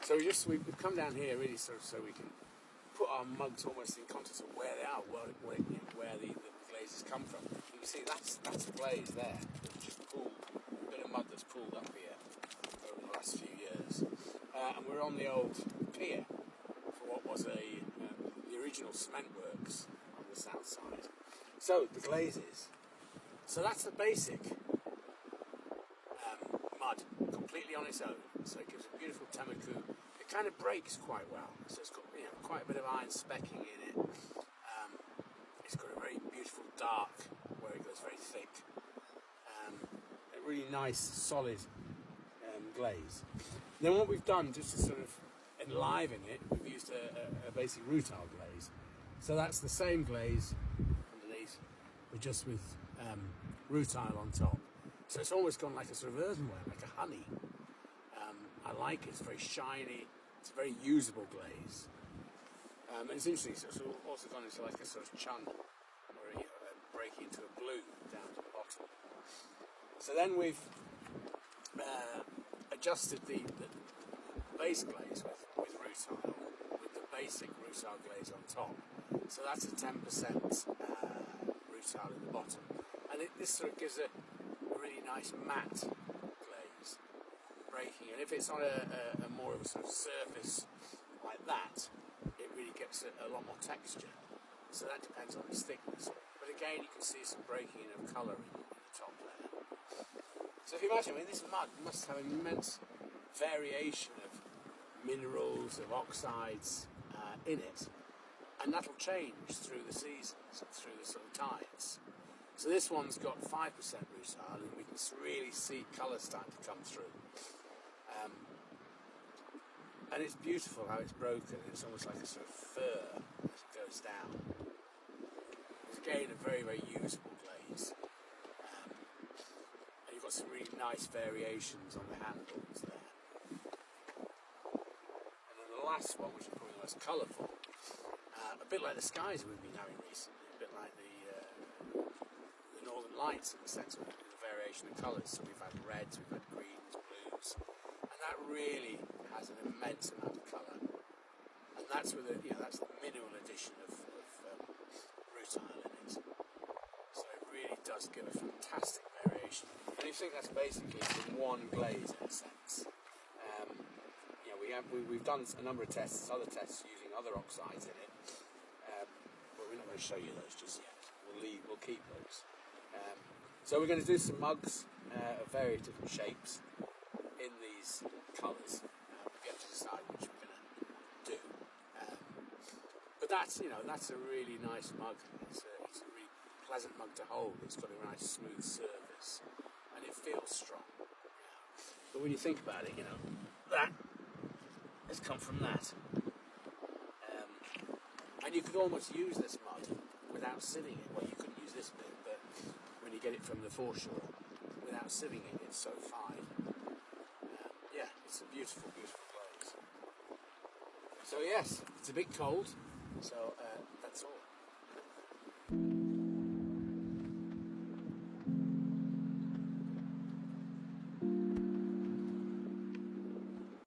So we've come down here really sort of so we can put our mugs almost in context of where they are, where the glazes come from. You can see that's a glaze there, that's just pooled, a bit of mud that's pooled up here over the last few years. And we're on the old pier for what was the original cement works on the south side. So the glazes. So that's the basic mud, completely on its own. So it gives a beautiful temaku. It kind of breaks quite well. So it's got quite a bit of iron specking in it. It's got a very beautiful dark where it goes very thick. A really nice solid glaze. Then what we've done, just to sort of enliven it, we've used a basic rutile glaze. So that's the same glaze underneath, but just with rutile on top. So it's almost gone like a sort of earthenware, like a honey. I like it. It's very shiny. It's a very usable glaze. And it's interesting. So it's also gone into like a sort of chun, or breaking into a blue down to the bottom. So then we've adjusted the base glaze with rutile, with the basic rutile glaze on top. So that's a 10% rutile in the bottom, and this sort of gives a really nice matte glaze breaking. And if it's on a more of a sort of surface like that, it really gets a lot more texture. So that depends on its thickness. But again, you can see some breaking in of colour in the top layer. So if you imagine, this mud must have an immense variation of minerals, of oxides in it, and that'll change through the seasons, through the sort of tides. So this one's got 5% rutile, and we can really see colour starting to come through. And it's beautiful how it's broken. It's almost like a sort of fur as it goes down. It's again a very, very usable glaze. And you've got some really nice variations on the handles there. And then the last one, which is probably the most colourful, a bit like the skies we've been having recently, a bit like the Northern Lights in the sense of the variation of colours. So we've had reds, we've had greens, blues, and that really has an immense amount of colour. And that's with that's the mineral addition of rutile in it. So it really does give a fantastic variation. And you think that's basically in one glaze in a sense. We've done a number of tests, other tests using other oxides in it, but we're not going to show you those just yet. We'll keep those. So we're going to do some mugs of various different shapes in these colours. We get to decide which we're going to do. But that's a really nice mug. It's a really pleasant mug to hold. It's got a nice smooth surface, and it feels strong. But when you think about it, that has come from that. And you could almost use this mud without sieving it. Well, you couldn't use this bit, but when you get it from the foreshore, without sieving it, it's so fine. It's a beautiful, beautiful glaze. So yes, it's a bit cold, so that's all.